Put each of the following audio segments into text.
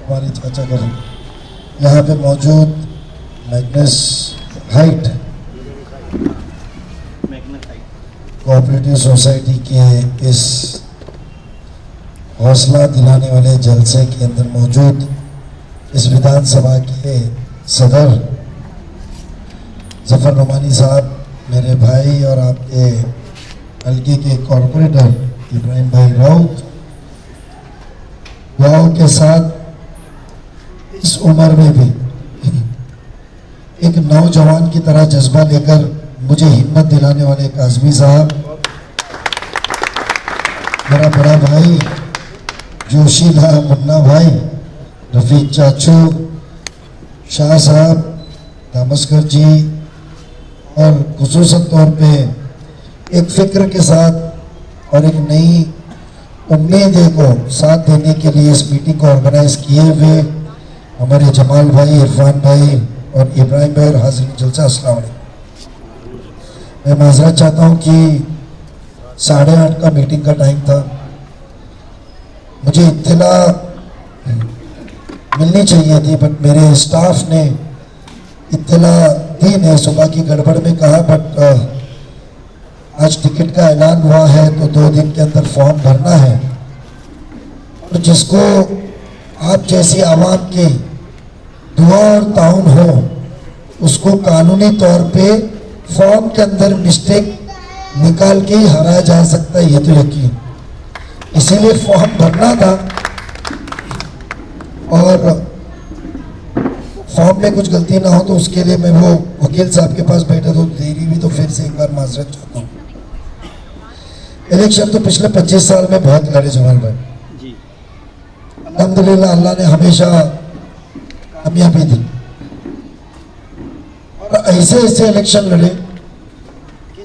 हमारे चाचा का भी यहाँ पे मौजूद मैग्नस हाइट कोऑपरेटिव सोसाइटी के इस हौसला दिलाने वाले जलसे के अंदर मौजूद इस विधानसभा के सदर जफर नुमानी साहब, मेरे भाई और आपके हल्के के कॉरपोरेटर इब्राहिम भाई राउत, दुआओं के साथ इस उम्र में भी एक नौजवान की तरह जज्बा लेकर मुझे हिम्मत दिलाने वाले काजमी साहब, मेरा बड़ा भाई जोशीला मुन्ना भाई, रफीक चाचू, शाह साहब, दामस्कर जी, और खुसूसन तौर पे एक फिक्र के साथ और एक नई उम्मीद को साथ देने के लिए इस मीटिंग को ऑर्गेनाइज किए हुए हमारे जमाल भाई, इरफान भाई और इब्राहिम भाई और हाजिर जलसा, अस्सलाम वालेकुम। मैं माजरत चाहता हूँ कि 8:30 का मीटिंग का टाइम था, मुझे इत्तला मिलनी चाहिए थी, बट मेरे स्टाफ ने इत्तला दी ने सुबह की गड़बड़ में कहा, बट आज टिकट का ऐलान हुआ है तो 2 दिन के अंदर फॉर्म भरना है, और जिसको आप जैसी आवाम की दुआ और ताउन हो उसको कानूनी तौर पे फॉर्म के अंदर मिस्टेक निकाल के ही हराया जा सकता है, ये तो यकीन। इसीलिए फॉर्म भरना था और फॉर्म में कुछ गलती ना हो तो उसके लिए मैं वो वकील साहब के पास बैठा तो देरी भी, तो फिर से एक बार माजरत चाहता हूँ। इलेक्शन तो पिछले 25 साल में बहुत लड़े जमाल भाई, अल्हम्दुलिल्लाह अल्लाह ने हमेशा कामयाबी दी, और ऐसे ऐसे इलेक्शन लड़े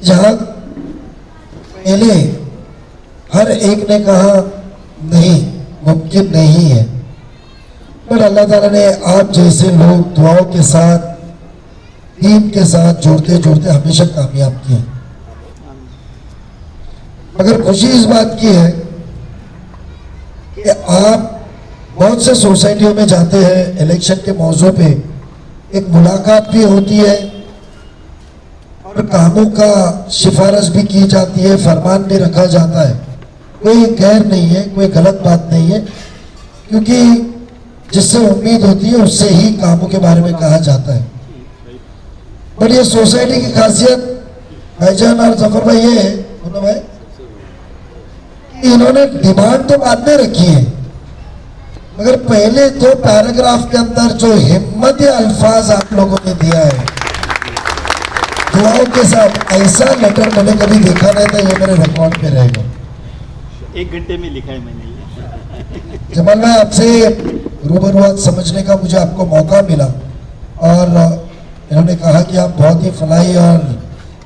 जहां पहले हर एक ने कहा नहीं, मुमकिन नहीं है, पर अल्लाह ताला ने आप जैसे लोग दुआओं के साथ, टीम के साथ जोड़ते जोड़ते हमेशा कामयाब किए। मगर खुशी इस बात की है कि आप बहुत से सोसाइटियों में जाते हैं, इलेक्शन के मौजू पे एक मुलाकात भी होती है और कामों का सिफारिश भी की जाती है, फरमान भी रखा जाता है। कोई गैर नहीं है, कोई गलत बात नहीं है, क्योंकि जिससे उम्मीद होती है उससे ही कामों के बारे में कहा जाता है। बट ये सोसाइटी की खासियत भाईजान और जफर भाई ये है भाई कि इन्होंने डिमांड तो बाद में रखी है, मगर पहले 2 पैराग्राफ के अंदर जो हिम्मती अल्फाज आप लोगों ने दिया है दुआओं के साथ, ऐसा लेटर मैंने कभी देखा नहीं था, ये मेरे रिकॉर्ड पे रहेगा। 1 घंटे में लिखा है मैंने। जमाल भाई, आपसे रूबरू समझने का मुझे आपको मौका मिला और इन्होंने कहा कि आप बहुत ही फलाई और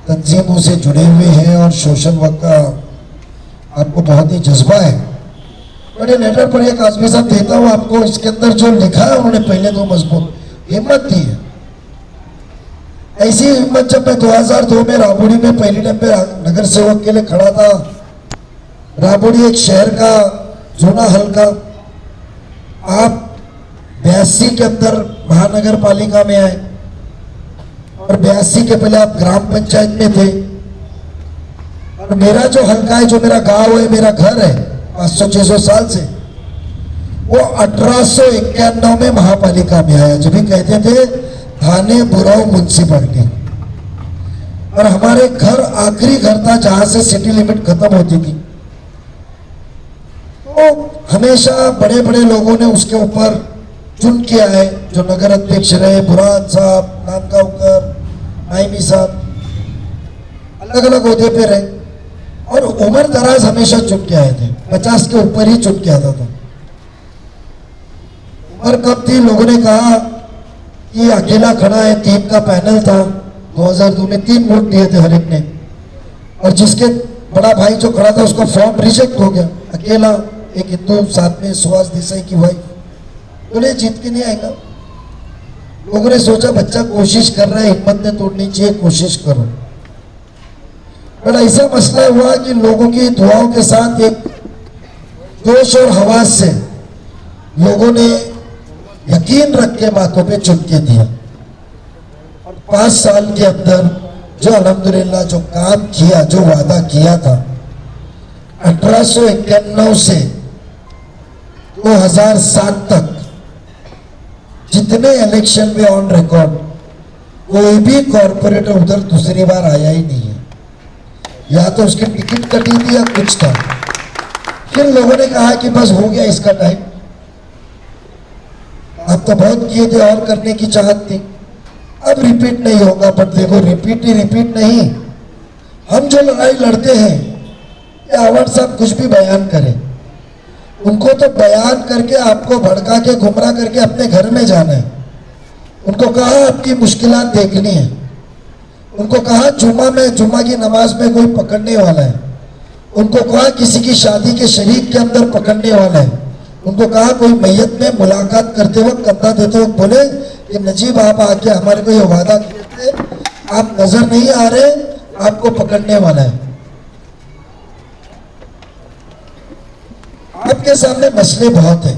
तंजीमों से जुड़े हुए हैं और सोशल वर्क का आपको बहुत ही जज्बा है। बड़े लेटर पर एक आजमी साहब देता हूँ आपको, इसके अंदर जो लिखा है उन्होंने पहले तो मजबूत हिम्मत दी है। ऐसी हिम्मत जब मैं 2002 में राबोड़ी में पहली टाइम पे नगर सेवक के लिए खड़ा था, राबोड़ी एक शहर का जूना हल्का, आप 82 के अंदर महानगर पालिका में आए और 82 के पहले आप ग्राम पंचायत में थे, और मेरा जो हल्का है, जो मेरा गांव है, मेरा घर है 500-600 साल से, वो 1891 में महापालिका में आया, जब भी कहते थे थाने बुराऊ म्युनिसिपैलिटी, और हमारे घर आखिरी घर था जहां से सिटी लिमिट खत्म होती थी। तो हमेशा बड़े बड़े लोगों ने उसके ऊपर चुन के आए, जो नगर अध्यक्ष रहे, बुरहान साहब, नामगांवकर, नाइमी साहब, अलग अलग ओहदे पे रहे, और उम्र दराज हमेशा चुन के आए थे, 50 के ऊपर ही चुन के आता था। उम्र कब थी, लोगों ने कहा कि अकेला खड़ा है, 3 का पैनल था, 2002 में 3 वोट दिए थे हर एक ने, और जिसके बड़ा भाई जो खड़ा था उसका फॉर्म रिजेक्ट हो गया, अकेला एक हिंदू, साथ में सुहास देसाई की वाइफ, बोले जीत के नहीं आएगा। लोगों ने सोचा बच्चा कोशिश कर रहा है, हिम्मत ने तोड़नी चाहिए, कोशिश करो। पर ऐसा मसला हुआ कि लोगों की दुआओं के साथ एक जोश और हवास से लोगों ने यकीन रख के बातों पे चुन के दिया। और 5 साल के अंदर जो अल्हम्दुलिल्लाह जो काम किया, जो वादा किया था, 1891 से 2007 तक जितने इलेक्शन में ऑन रिकॉर्ड कोई भी कॉर्पोरेटर उधर दूसरी बार आया ही नहीं है। या तो उसकी टिकट कटी थी या कुछ था। फिर लोगों ने कहा कि बस हो गया इसका टाइम, अब तो बहुत किए थे और करने की चाहत थी, अब रिपीट नहीं होगा। पर देखो रिपीट ही रिपीट नहीं, हम जो लड़ाई लड़ते हैं, ये आवाज साहब कुछ भी बयान करें, उनको तो बयान करके आपको भड़का के गुमराह करके अपने घर में जाना है। उनको कहा आपकी मुश्किलात देखनी है, उनको कहा जुम्मा की नमाज में कोई पकड़ने वाला है, उनको कहा किसी की शादी के शरीक के अंदर पकड़ने वाला है, उनको कहा कोई मैयत में मुलाकात करते वक्त कंधा देते वक्त बोले कि नजीब आप आके हमारे को ये वादा किए थे, आप नजर नहीं आ रहे, आपको पकड़ने वाला है। आपके सामने मसले बहुत हैं।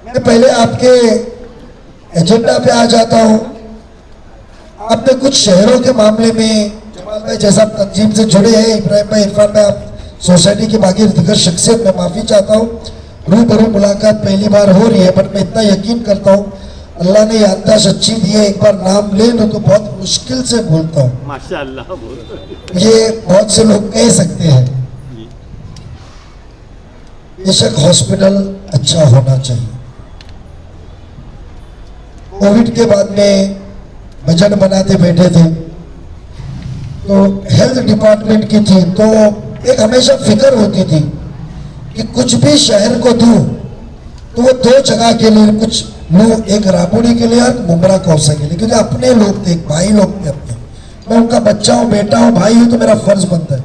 मैं पहले आपके एजेंडा पे आ जाता हूं। आपने कुछ शहरों के मामले में, जमाल भाई जैसा तंजीम से जुड़े हैं, इब्राहिम भाई, इरफान भाई, आप सोसाइटी की बाकी दिग्गज शख्सियत में माफी चाहता हूँ, रूबरू मुलाकात पहली बार हो रही है, बट मैं इतना यकीन करता हूँ अल्लाह ने याददाश्त अच्छी दी है, एक बार नाम ले लो तो बहुत मुश्किल से बोलता हूँ। माशाअल्लाह, ये बहुत से लोग कह सकते हैं। बेशक हॉस्पिटल अच्छा होना चाहिए। कोविड के बाद में बजट बनाते बैठे थे तो हेल्थ डिपार्टमेंट की थी, तो एक हमेशा फिक्र होती थी कि कुछ भी शहर को दूं तो वो 2 जगह के लिए कुछ लूं, एक राबोड़ी के लिए और मुमरा कौसा के लिए, क्योंकि अपने लोग थे, भाई लोग थे अपने। मैं उनका बच्चा हूँ, बेटा हूँ, भाई हूँ, तो मेरा फर्ज बनता है।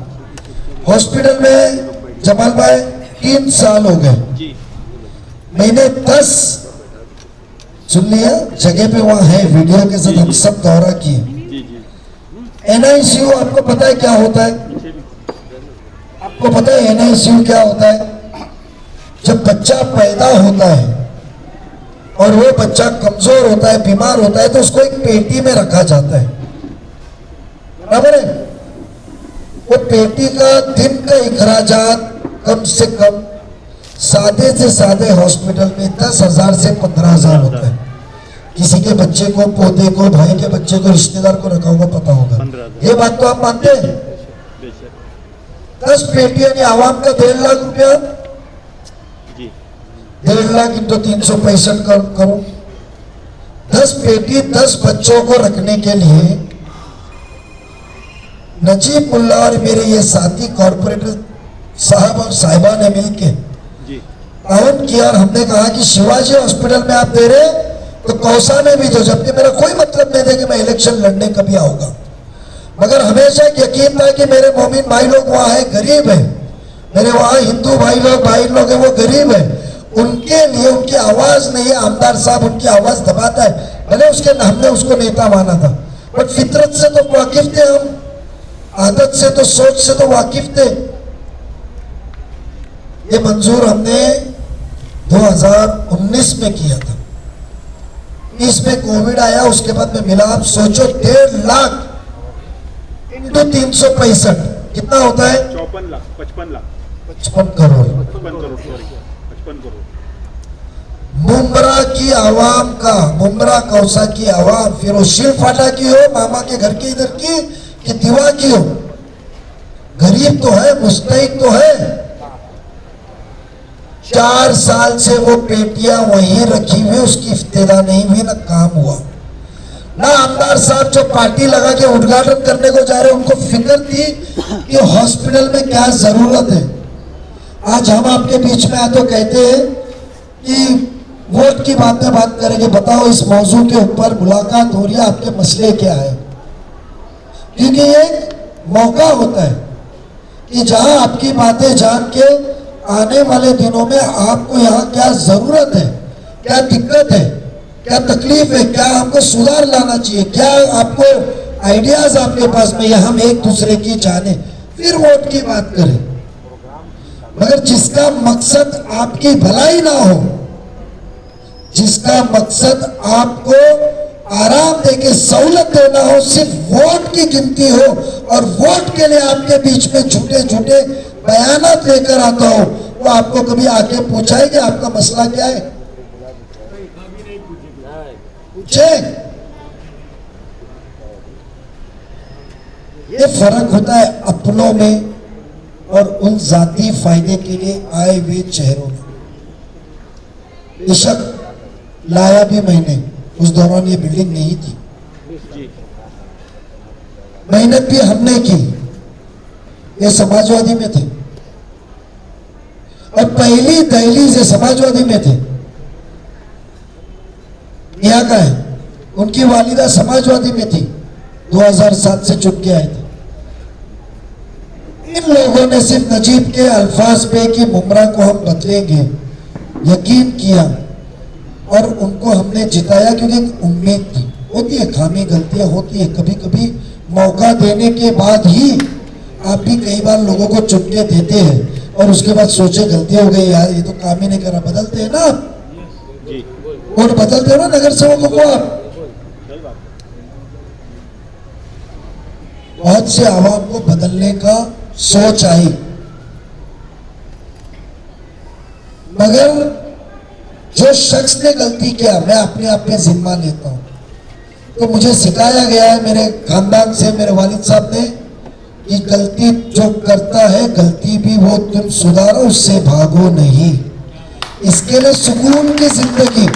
हॉस्पिटल में जमाल भाई 3 साल हो गए, मैंने 10 सुन लिया जगह पे वहां है, वीडियो के साथ हम सब दौरा किए। NICU आपको पता है क्या होता है? आपको पता है NICU क्या होता है? जब बच्चा पैदा होता है और वो बच्चा कमजोर होता है, बीमार होता है, तो उसको एक पेटी में रखा जाता है, बराबर है? वो पेटी का दिन का इखराजात कम से कम सादे से सादे हॉस्पिटल में 10,000 से 15,000 होता है। किसी के बच्चे को, पोते को, भाई के बच्चे को, रिश्तेदार को रखा होगा, पता होगा। ये बात तो आप मानते हैं? 10 पेटी यानी आवाम का 1.5 लाख रुपया, 1.5 लाख इंटू 365 करो, 10 पेटी 10 बच्चों को रखने के लिए नजीब मुल्ला और मेरे ये साथी कॉर्पोरेटर साहब और साहिबा ने मिलकर ताउन किया और हमने कहा कि शिवाजी हॉस्पिटल में आप दे रहे तो कौसा में भी दो, जबकि मेरा कोई मतलब नहीं था कि मैं इलेक्शन लड़ने कभी आऊंगा, मगर हमेशा यकीन था कि मेरे मोमिन भाई लोग वहां है, गरीब है, मेरे वहां हिंदू भाई लोग है, वो गरीब है, उनके लिए उनकी आवाज नहीं है। आमदार साहब उनकी आवाज दबाता है, भले उसके हमने उसको नेता माना था, बट फितरत से तो वाकिफ थे हम, आदत से तो, सोच से तो वाकिफ थे। ये मंजूर हमने 2019 में किया था, इसमें कोविड आया, उसके बाद में मिला। आप सोचो 1.5 लाख इंटू 365 कितना होता है? 54 लाख, 55 लाख, 55 करोड़, 55 करोड़। मुमरा की आवाम का, मुमरा कौसा की आवाम, फिर वो शिल फाटा की हो, मामा के घर की इधर की कि दीवा की हो, गरीब तो है, मुस्तहिक तो है। 4 साल से वो पेटियां वहीं रखी हुई, उसकी इफ्तिदा नहीं हुई, ना काम हुआ। ना आमदार साहब जो पार्टी लगा के उद्घाटन करने को जा रहे, उनको फिक्र थी कि हॉस्पिटल में क्या जरूरत है। आज हम आपके बीच में आते कहते हैं कि वोट की बातें बात करेंगे, बताओ इस मौजू के ऊपर मुलाकात हो रही है, आपके मसले क्या है? क्योंकि ये एक मौका होता है कि जहां आपकी बातें जान के आने वाले दिनों में आपको यहाँ क्या जरूरत है, क्या दिक्कत है, क्या तकलीफ है, क्या हमको सुधार लाना चाहिए, क्या आपको आइडियाज आपके पास में, या हम एक दूसरे की जाने, फिर वोट की बात करें। मगर जिसका मकसद आपकी भलाई ना हो, जिसका मकसद आपको आराम देके सहूलत देना हो, सिर्फ वोट की गिनती हो और वोट के लिए आपके बीच में झूठे झूठे बयानात लेकर आता हो, वो आपको कभी आके पूछा है कि आपका मसला क्या है? पूछे? ये फर्क होता है अपनों में और उन जाती फायदे के लिए आए हुए चेहरों में। बेशक लाया भी मैंने, उस दौरान ये बिल्डिंग नहीं थी, मेहनत भी हमने की, ये समाजवादी में थे और पहली दहलीज ये समाजवादी में थे। यहाँ का है, उनकी वालिदा समाजवादी में थी, 2007 से चुन के आए थे। इन लोगों ने सिर्फ नजीब के अल्फाज पे कि मुमरा को हम बदलेंगे यकीन किया और उनको हमने जिताया, क्योंकि उम्मीद थी। होती है खामी गलतियां होती है, कभी कभी मौका देने के बाद ही आप भी कई बार लोगों को चुन के देते हैं और उसके बाद सोचे गलती हो गई यार, ये तो काम ही नहीं करा। बदलते हैं ना आप, वोट बदलते हो ना नगर सेवकों को आप। बहुत से आवाम को बदलने का सोच आई, मगर जो शख्स ने गलती किया, मैं अपने आप पे जिम्मा लेता हूं। तो मुझे सिखाया गया है मेरे खानदान से, मेरे वालिद साहब ने, कि गलती जो करता है गलती भी वो तुम सुधारो, उससे भागो नहीं। इसके लिए सुकून की जिंदगी,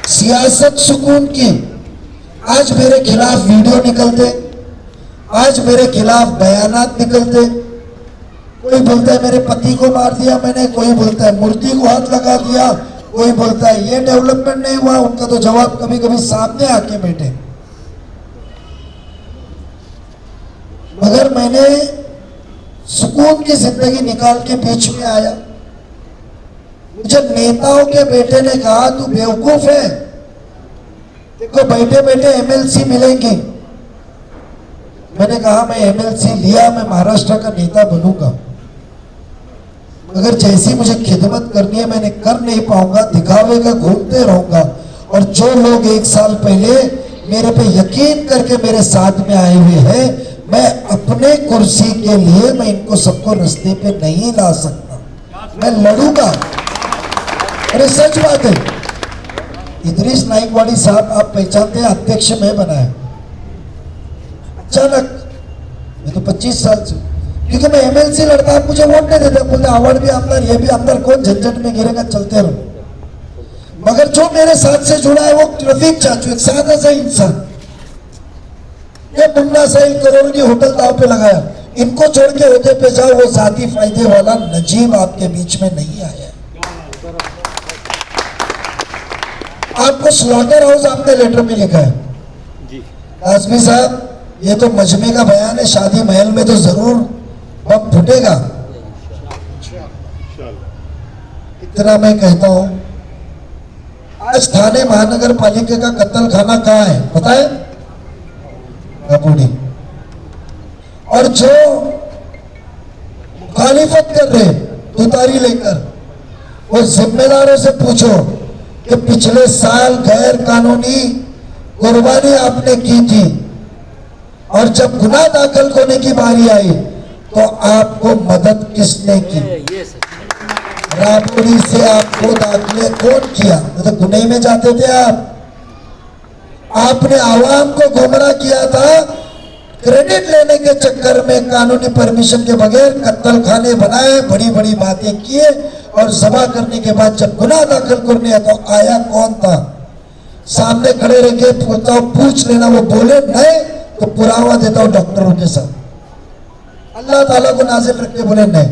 सियासत सुकून की। आज मेरे खिलाफ वीडियो निकलते, आज मेरे खिलाफ बयानात निकलते। कोई बोलता है मेरे पति को मार दिया मैंने, कोई बोलता है मूर्ति को हाथ लगा दिया, कोई बोलता है ये डेवलपमेंट नहीं हुआ। उनका तो जवाब कभी कभी सामने आके बैठे। मगर मैंने सुकून की जिंदगी निकाल के बीच में आया। मुझे नेताओं के बेटे ने कहा तू बेवकूफ है, देखो बैठे बैठे एमएलसी मिलेंगे। मैंने कहा मैं एमएलसी लिया, मैं महाराष्ट्र का नेता बनूंगा, मगर जैसी मुझे खिदमत करनी है मैंने कर नहीं पाऊंगा, दिखावे का घूमते रहूंगा। और जो लोग 1 साल पहले मेरे पे यकीन करके मेरे साथ में आए हुए हैं, मैं अपने कुर्सी के लिए मैं इनको सबको रास्ते पे नहीं ला सकता, मैं लड़ूंगा। अरे सच बात है। इदरीस नाइकवाड़ी साहब आप पहचानते हैं, अध्यक्ष मैं बनाया अचानक, मैं तो 25 साल से, क्योंकि मैं एमएलसी लड़ता, आप मुझे वोट नहीं देते, बोलते अवार्ड भी आमदार ये भी आमदार, कौन झंझट में गिरेगा, चलते रहो। मगर जो मेरे साथ से जुड़ा है वो रफीक चाचू, एक सादा सा इंसान, ये मुन्ना साहिल करोड़ की होटल दाव पे लगाया। इनको छोड़ के होते पे जाओ, वो जाती फायदे वाला नजीब आपके बीच में नहीं आया। आपको स्लॉटर हाउस आपने लेटर में लिखा है जी आजमी साहब, ये तो मजमे का बयान है, शादी महल में तो जरूर बम फूटेगा। इतना मैं कहता हूं, आज थाने महानगर पालिका का कत्ल खाना कहाँ है पता है? कपूड़ी। और जो मुखालिफत कर रहे तुतारी लेकर, वो जिम्मेदारों से पूछो कि पिछले साल गैर कानूनी कुर्बानी आपने की थी और जब गुनाह दाखिल होने की बारी आई तो आपको मदद किसने की? राबड़ी से आपको दाखिले कौन किया? तो गुनाह में जाते थे आप। आपने आवाम को गुमराह किया था, क्रेडिट लेने के चक्कर में कानूनी परमिशन के बगैर कत्ल खाने बनाए, बड़ी बड़ी बातें किए और सभा करने के बाद जब गुनाह दाखिल करने तो आया कौन था? सामने खड़े रह के बोलता हूं पूछ लेना, वो बोले नहीं तो पुरावा देता हूं डॉक्टरों के साथ, अल्लाह ताला को नाज़िल रख के बोले नहीं,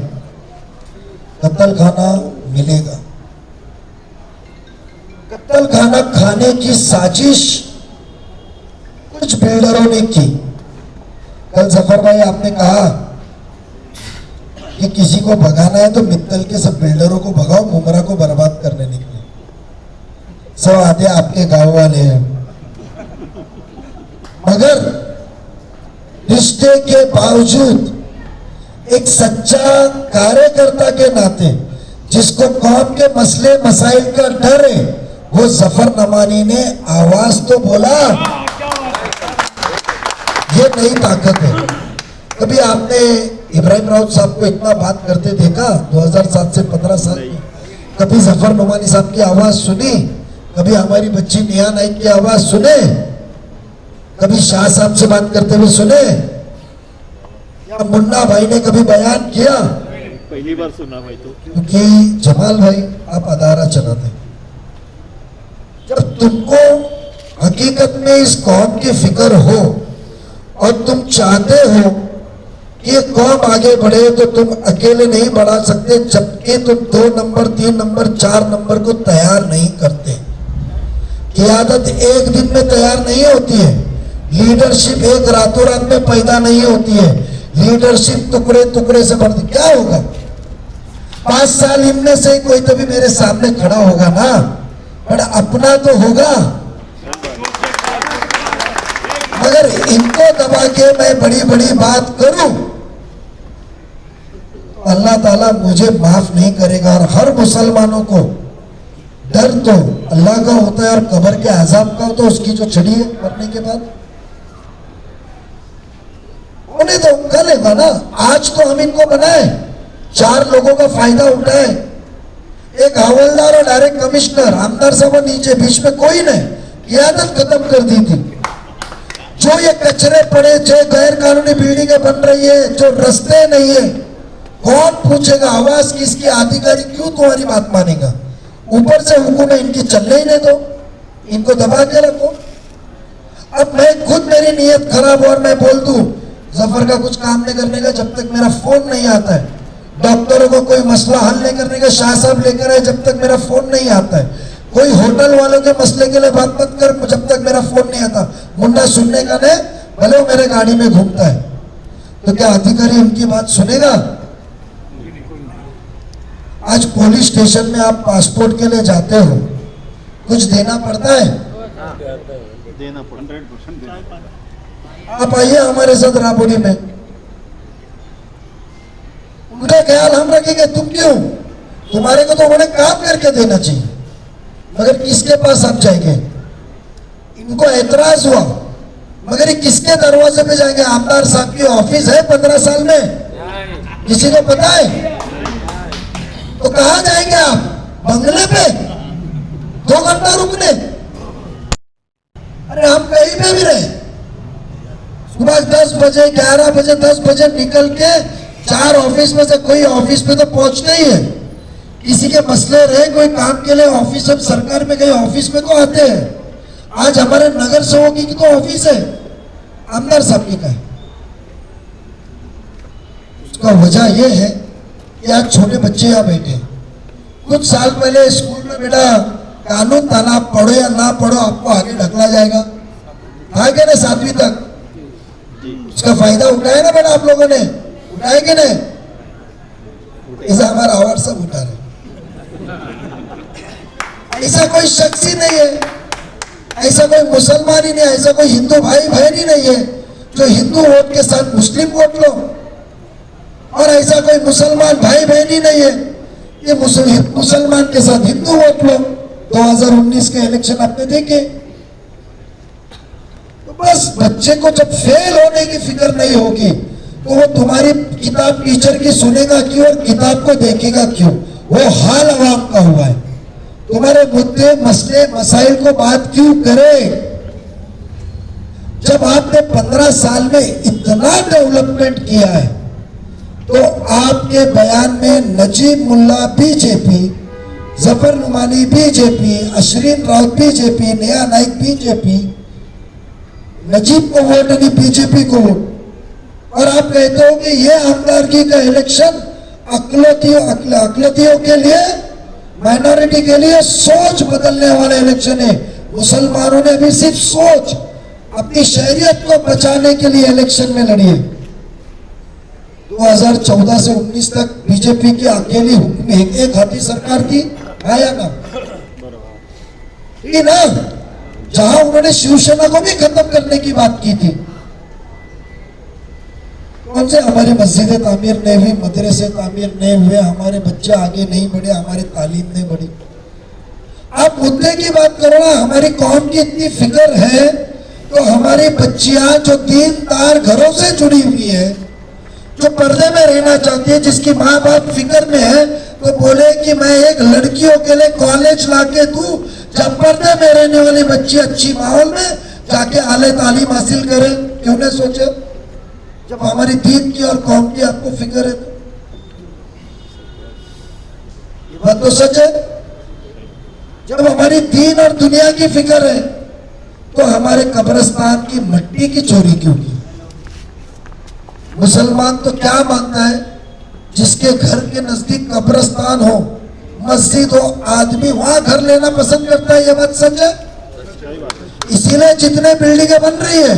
कत्ल खाना मिलेगा। कत्ल खाना खाने की साजिश कुछ बिल्डरों ने की। कल जफर भाई आपने कहा कि किसी को भगाना है तो मित्तल के सब बिल्डरों को भगाओ, मुमरा को बर्बाद करने निकले। सब आते आपके गांव वाले हैं, मगर रिश्ते के बावजूद एक सच्चा कार्यकर्ता के नाते जिसको कौम के मसले मसाइल का डर है, वो जफर नमानी ने आवाज तो बोला, ये नई ताकत है। कभी आपने इब्राहिम राउत साहब को इतना बात करते देखा 2007 से 15 साल में? कभी जफर नमानी साहब की आवाज सुनी? कभी हमारी बच्ची नेहा नाइक की आवाज सुने? कभी शाह साहब से बात करते हुए सुने? या मुन्ना भाई ने कभी बयान किया? पहली बार सुना भाई तो। क्योंकि जमाल भाई आप अदारा चलाते हैं। जब तुमको हकीकत में इस कौम की फिक्र हो और तुम चाहते हो कि ये कौम आगे बढ़े, तो तुम अकेले नहीं बढ़ा सकते जबकि तुम 2 नंबर 3 नंबर 4 नंबर को तैयार नहीं करते। क़ियादत एक दिन में तैयार नहीं होती है, लीडरशिप एक रातों रात में पैदा नहीं होती है, लीडरशिप टुकड़े टुकड़े से बढ़ती। क्या होगा 5 साल इनमें से कोई तो भी मेरे सामने खड़ा होगा ना, पर अपना तो होगा। मगर इनको दबा के मैं बड़ी बड़ी बात करूं, अल्लाह ताला मुझे माफ नहीं करेगा। और हर मुसलमानों को डर तो अल्लाह का होता है और कब्र के अजाब का तो उसकी जो छड़ी है मरने के बाद उन्हें तो करेगा ना। आज तो हम इनको बनाए, 4 लोगों का फायदा उठाए, एक हवलदार और डायरेक्ट कमिश्नर, आमदार साहब नीचे, बीच में कोई नहीं, क़ियादत खत्म कर दी थी। जो ये कचरे पड़े, जो गैर कानूनी बिल्डिंगें बन रही है, जो रास्ते नहीं है, कौन पूछेगा? आवाज किसकी? अधिकारी क्यों तुम्हारी बात मानेगा? ऊपर से हुक्म है इनकी चलने ही नहीं दो, इनको दबा के रखो। अब मैं खुद मेरी नीयत खराब और मैं बोल दूं जफर का कुछ काम नहीं करने का जब तक मेरा फोन नहीं आता है, डॉक्टरों को कोई मसला हल नहीं करने का शाह साहब लेकर आए जब तक मेरा फोन नहीं आता है, कोई होटल वालों के मसले के लिए बात मत कर जब तक मेरा फोन नहीं आता। मुंडा सुनने का नहीं, भले वो मेरे गाड़ी में घूमता है, तो क्या अधिकारी उनकी बात सुनेगा? आज पुलिस स्टेशन में आप पासपोर्ट के लिए जाते हो, कुछ देना पड़ता है? देना पड़ता है 100%। आप आइए हमारे साथ राबड़ी में, उनका ख्याल हम रखेंगे। तुम क्यों? तुम्हारे को तो उन्होंने काम करके देना चाहिए, मगर किसके पास आप जाएंगे? इनको एतराज हुआ, मगर ये किसके दरवाजे पे जाएंगे? आमदार साहब की ऑफिस है 15 साल में, किसी को पता है? तो कहां जाएंगे आप? बंगले पे 2 घंटा रुकने? अरे हम कहीं पे भी रहे, सुबह 10 बजे 11 बजे 10 बजे निकल के 4 ऑफिस में से कोई ऑफिस पे तो पहुंचना ही है। किसी के मसले रहे, कोई काम के लिए ऑफिस, अब सरकार में कहीं ऑफिस में तो आते हैं। आज हमारे नगर सेवक की तो ऑफिस है, आमदार साहब की का है। उसका वजह यह है कि आज छोटे बच्चे यहाँ बैठे। कुछ साल पहले स्कूल में बेटा कानून था ना, आप पढ़ो या ना पढ़ो आपको आगे ढकला जाएगा, आगे ना 7वीं तक। उसका फायदा उठाया ना बेटा आप लोगों ने, उठाएंगे नहीं? ऐसा हमारा आवाज सब उठा रहे। ऐसा कोई शख्स ही नहीं है, ऐसा कोई मुसलमान ही नहीं है, ऐसा कोई हिंदू भाई बहन ही नहीं है जो हिंदू वोट के साथ मुस्लिम वोट लो, और ऐसा कोई मुसलमान भाई बहन ही नहीं है ये मुसलमान के साथ हिंदू वोट लो। 2019 के इलेक्शन आपने देखे, तो बस बच्चे को जब फेल होने की फिक्र नहीं होगी तो वो तुम्हारी किताब टीचर की सुनेगा क्यों और किताब को देखेगा क्यों? वो हाल अवाम का हुआ है। तुम्हारे मुद्दे मसले मसाइल को बात क्यों करे? जब आपने 15 साल में इतना डेवलपमेंट किया है तो आपके बयान में Najeeb Mulla BJP, Zafar Numani BJP, Ashreen Raut BJP, Neha Naik BJP, Najeeb को वोट नहीं बीजेपी को वोट, और आप कहते हो कि ये आमदारगी का इलेक्शन अकलतियों के लिए, माइनॉरिटी के लिए सोच बदलने वाला इलेक्शन है। मुसलमानों ने भी सिर्फ सोच, अपनी शहरियत को बचाने के लिए इलेक्शन में लड़ी है। 2014 से 19 तक बीजेपी की अकेली एक हाथी सरकार थी, आया ना ना, जहां उन्होंने शिवसेना को भी खत्म करने की बात की थी। कौन से हमारी मस्जिदें तामीर नहीं हुई, मदरसे तामीर नहीं हुए, हमारे बच्चे आगे नहीं बढ़े, हमारी तालीम नहीं बढ़ी। आप मुद्दे की बात करो ना, हमारी कौम की इतनी फिक्र है तो हमारी बच्चियां जो दीन दार घरों से जुड़ी हुई है, जो पर्दे में रहना चाहती है, जिसकी माँ बाप फिक्र में है, तो बोले कि मैं एक लड़कियों के लिए कॉलेज लाके दूं, जब पर्दे में रहने वाली बच्ची अच्छी माहौल में जाके आले तालीम हासिल करे। क्यों नहीं सोचे? जब हमारी दीन की और कौम की आपको फिक्र है तो ये बात तो सच है। जब हमारी दीन और दुनिया की फिक्र है तो हमारे कब्रिस्तान की मिट्टी की चोरी क्यों की? मुसलमान तो क्या मानता है, जिसके घर के नजदीक कब्रिस्तान हो, मस्जिद हो, आदमी वहां घर लेना पसंद करता है। ये बात सच है। इसीलिए जितने बिल्डिंगें बन रही है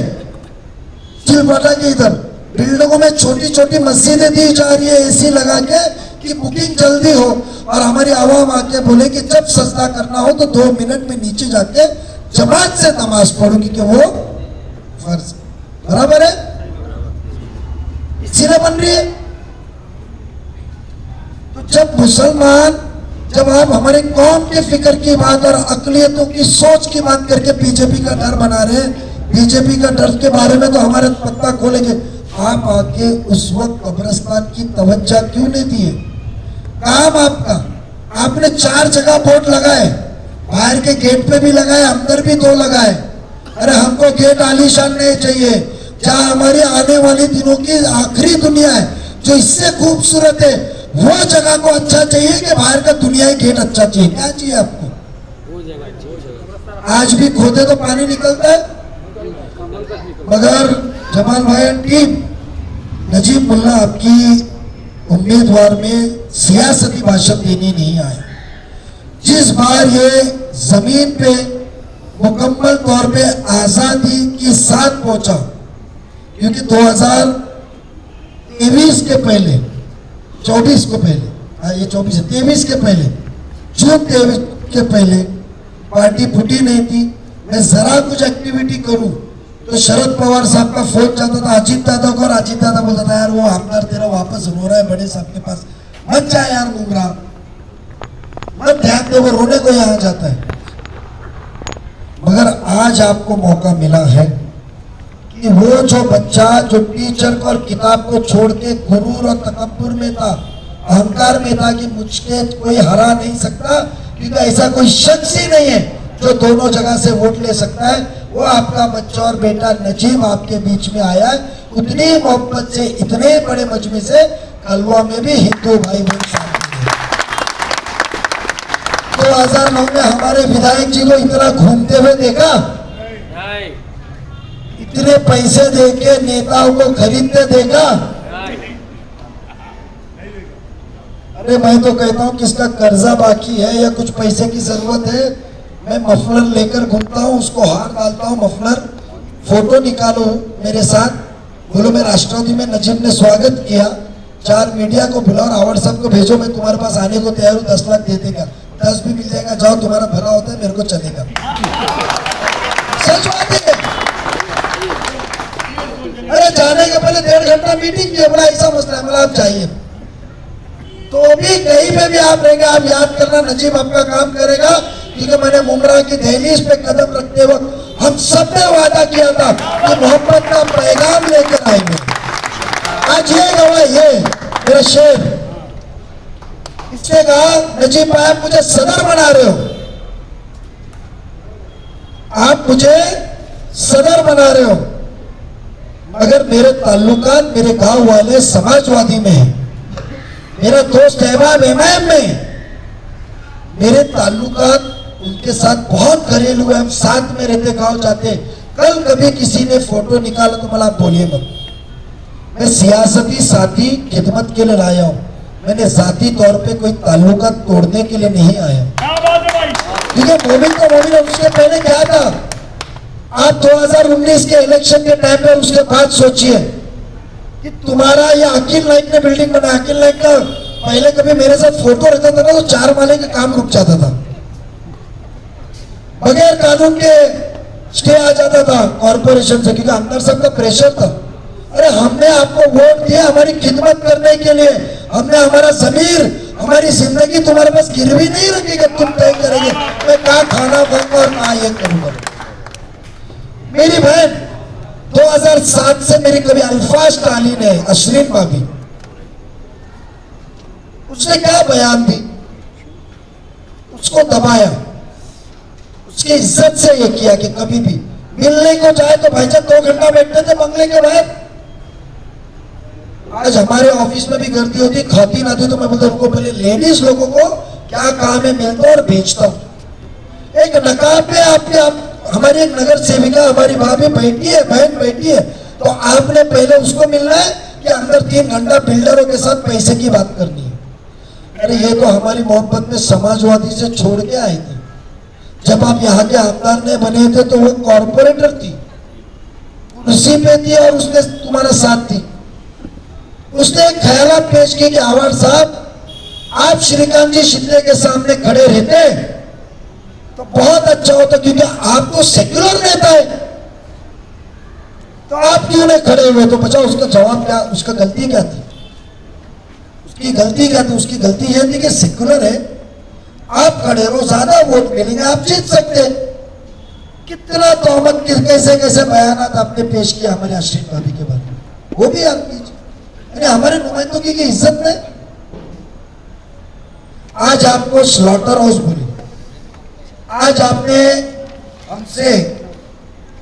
चिलपटा के इधर, बिल्डिंगों में छोटी छोटी मस्जिदें दी जा रही है एसी लगा के कि बुकिंग जल्दी हो, और हमारी आवाम आके बोले कि जब सजदा करना हो तो 2 मिनट में नीचे जाके जमात से नमाज पढ़ो, क्योंकि वो फर्ज बराबर है। इसीलिए बन रही है। तो जब मुसलमान, जब आप हमारे कौम के फिक्र की बात और अकलियतों की सोच की बात करके बीजेपी का डर बना रहे हैं, बीजेपी का डर के बारे में तो हमारे पत्ता खोलेंगे। आप आके उस वक्त कब्रिस्तान की तवज्जो क्यों नहीं दिए? काम आपका, आपने 4 जगह बोर्ड लगाए, बाहर के गेट पे भी लगाए, अंदर भी 2 लगाए। अरे हमको गेट आलीशान नहीं चाहिए, जहाँ हमारी आने वाले दिनों की आखिरी दुनिया है जो इससे खूबसूरत है, वो जगह को अच्छा चाहिए कि बाहर का दुनियाई गेट अच्छा चाहिए? क्या चाहिए आपको? आज भी खोदे तो पानी निकलता है, मगर जमाल भाई टीम, नजीब मुल्ला आपकी उम्मीदवार में सियासती भाषण देने नहीं आए। जिस बार ये जमीन पे मुकम्मल तौर पे आजादी के साथ पहुंचा, क्योंकि 2023 के पहले, 24 को पहले, ये 24 है, 23 के पहले, जून 23 के पहले पार्टी फूटी नहीं थी। मैं जरा कुछ एक्टिविटी करूं तो शरद पवार साहब का फोन जाता था अजीत दादा को, और अजीत दादा बोलता था यार वो हमदार तेरा वापस रो रहा है बड़े साहब के पास, मत जा यार मुमरा, मत ध्यान दे, वो रोने को यहाँ जाता है। मगर आज आपको मौका मिला है कि वो जो बच्चा जो टीचर को और किताब को छोड़ के गुरूर और तकब्बुर में था, अहंकार में था कि मुझके कोई हरा नहीं सकता, क्योंकि ऐसा कोई शख्स ही नहीं है जो दोनों जगह से वोट ले सकता है, वो आपका बच्चा और बेटा नजीब आपके बीच में आया है। उतनी मोहब्बत से, इतने बड़े मजमे से कलवा में भी हिंदू भाई बहन शामिल हैं। 2009 में हमारे विधायक जी को इतना घूमते हुए देखा, इतने पैसे देके नेताओं को खरीदते देखा। अरे मैं तो कहता हूँ किसका कर्जा बाकी है या कुछ पैसे की जरूरत है, मैं मफलर लेकर घूमता हूँ, उसको हार डालता हूँ मफलर, फोटो निकालो मेरे साथ, बोलो मैं राष्ट्रपति में नजीब ने स्वागत किया, 4 मीडिया को बुलाओ, रावण साहब को भेजो, मैं तुम्हारे पास आने को तैयार हूँ, 10 लाख दे देगा, 10 भी मिल जाएगा, जाओ तुम्हारा भरा होता है, मेरे को चलेगा। सच बात है। अरे जाने के पहले 1.5 घंटा मीटिंग किया, बड़ा ऐसा मसला है, मतलब आप चाहिए तो भी कहीं पे भी आप रहेंगे, आप याद करना नजीब आपका काम करेगा, क्योंकि मैंने मुमरा की दहलीज पे कदम रखते वक्त हम सब ने वादा किया था कि मोहब्बत का पैगाम लेकर आएंगे। आज ये गवाह, ये मेरा शेर, इसने कहा नजीब भाई आप मुझे सदर बना रहे हो, आप मुझे सदर बना रहे हो, मगर मेरे ताल्लुकात मेरे गांव वाले समाजवादी में है, मेरा दोस्त अहबाब एमआईएम में, मेरे ताल्लुकात उनके साथ बहुत घरेलू है, हम साथ में रहते, गांव जाते। कल कभी किसी ने फोटो निकाला तो भला आप बोलिए मत, मैं सियासती साथी खिदमत के लिए लाया हूं, मैंने जाती तौर पे कोई ताल्लुकात तोड़ने के लिए नहीं आया। क्योंकि मोमिन तो मोमिन, उसके पहले क्या था, आप 2019 के इलेक्शन के टाइम पे, उसके बाद सोचिए कि तुम्हारा ये अकील नाइक ने बिल्डिंग बनाया, अकील नाइक का पहले कभी मेरे साथ फोटो रहता था ना तो 4 माले का काम रुक जाता था, बगैर कानून के स्टे आ जाता था कॉर्पोरेशन से, क्योंकि अंदर सबका प्रेशर था। अरे हमने आपको वोट दिया हमारी खिदमत करने के लिए, हमने हमारा जमीर, हमारी जिंदगी तुम्हारे पास गिरवी नहीं रखेगी, तुम तय करेंगे मैं कहाँ खाना खाऊंगा और कहाँ ये करूंगा। मेरी बहन 2007 से मेरी कभी अल्फाज टाली ने, अशरीन भाभी, उसने क्या बयान दी, उसको दबाया, उसकी इज्जत से ये किया कि कभी भी मिलने को जाए तो भाईजान 2 घंटा बैठते थे बंगले के बाहर। आज हमारे ऑफिस में भी गर्दी होती, खाती ना थी तो मैं बोलता उनको पहले लेडीज लोगों को क्या काम है मिलता और बेचता हूं। एक नकाब पे आपके हमारी एक नगर सेविका हमारी भाभी बैठी है, बहन बैठी है, तो आपने पहले उसको मिलना है कि अंदर 3 घंटा बिल्डरों के साथ पैसे की बात करनी है। अरे ये तो हमारी मोहब्बत में समाजवादी से छोड़ के आई थी। जब आप यहाँ के आमदार नहीं बने थे तो वो कॉर्पोरेटर थी, कुर्सी पे थी और उसने तुम्हारा साथ थी। उसने एक ख्यालात पेश की कि आवार साहब आप श्रीकांत जी शिंदे के सामने खड़े रहते तो बहुत अच्छा होता, क्योंकि आप तो सेक्युलर नेता है, तो आप क्यों नहीं खड़े हुए। तो बचा उसका जवाब क्या, उसका गलती क्या थी, उसकी गलती क्या थी, उसकी गलती यह थी कि सेक्युलर है, आप खड़े रहो, ज्यादा वोट मिलेंगे, आप जीत सकते हैं। कितना तोहमत कैसे कैसे बयानात आपने पेश किया हमारे अशरीन भाभी के बारे में, वो भी आप कीजिए। हमारे नुमाइंदों की इज्जत में आज आपको स्लॉटर हाउस बोली, आज आपने हमसे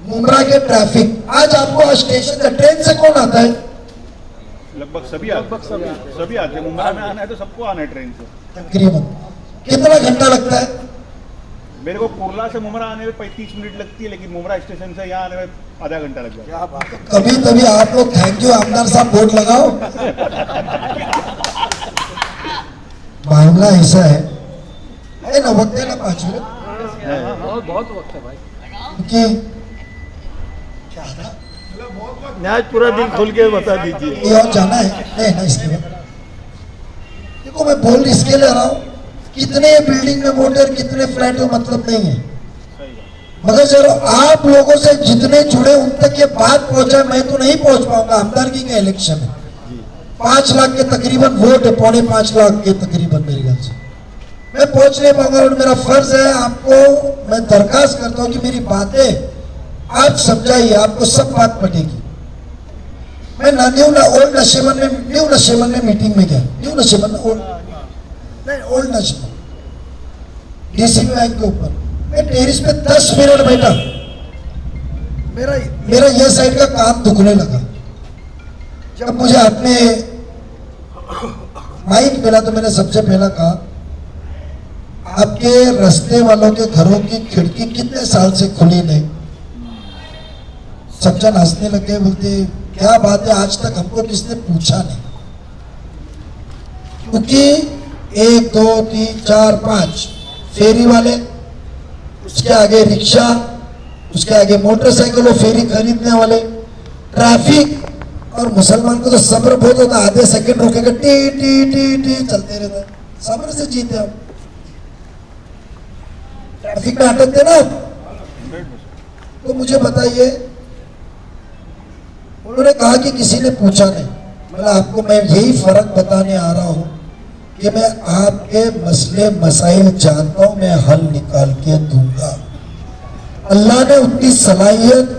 मुमरा के ट्रैफिक, आज आपको स्टेशन से ट्रेन से कौन आता है, लगभग सभी आते हैं। मुंबई में आना है तो सबको आना है ट्रेन से। तकरीबन कितना घंटा लगता है। मेरे को कुर्ला से मुमरा आने में 35 मिनट लगती है, लेकिन मुमरा स्टेशन से यहाँ आने में आधा घंटा लग जाता है। कभी कभी आप लोग थैंक यू आमदार साहब बोर्ड लगाओ। मामला ऐसा है ना, वक्त है ना 5 मिनट, बहुत वक्त है भाई, क्योंकि आज पूरा दिन खोल के बता दीजिए। ये और जाना है नहीं ना इसके बाद। देखो मैं बोल इसके लिए रहा हूँ, कितने बिल्डिंग में वोट है कितने फ्लैट में मतलब नहीं है, मगर चलो आप लोगों से जितने जुड़े उन तक ये बात पहुंचाए। मैं तो नहीं पहुंच पाऊंगा, आमदारगी का इलेक्शन है, 5 लाख के तकरीबन वोट है, 5.25 लाख के तकरीबन मेरे ख्याल से मैं पहुंच नहीं पाऊंगा। और मेरा फर्ज है आपको, मैं दरखास्त करता हूं कि मेरी बातें आप समझाइए, आपको सब बात पटेगी। मैं ओल्ड नशेमन में मीटिंग में गया, new Nasheman old Nasheman DCP bank के ऊपर, मैं टेरिस पे 10 मिनट बैठा, मेरा ये साइड का काम दुखने लगा। जब मुझे अपने माइक मिला तो मैंने सबसे पहला कहा, आपके रास्ते वालों के घरों की खिड़की कितने साल से खुली नहीं। सब जन हंसने लगे, बोलते क्या बात है, आज तक हमको किसने पूछा नहीं। क्योंकि 1 2 3 4 5 फेरी वाले, उसके आगे रिक्शा, उसके आगे मोटरसाइकिल और फेरी खरीदने वाले, ट्रैफिक, और मुसलमान को तो सब्र बहुत होता, आधे सेकंड रुकेगा टी टी टी टी चलते रहता, सब्र से जीते हम। ट्रैफिक में अटकते ना, तो मुझे बताइए, उन्होंने कहा कि किसी ने पूछा नहीं। मतलब आपको मैं यही फर्क बताने आ रहा हूं कि मैं आपके मसले मसाइल जानता हूं, मैं हल निकाल के दूंगा। अल्लाह ने उतनी सलाहियत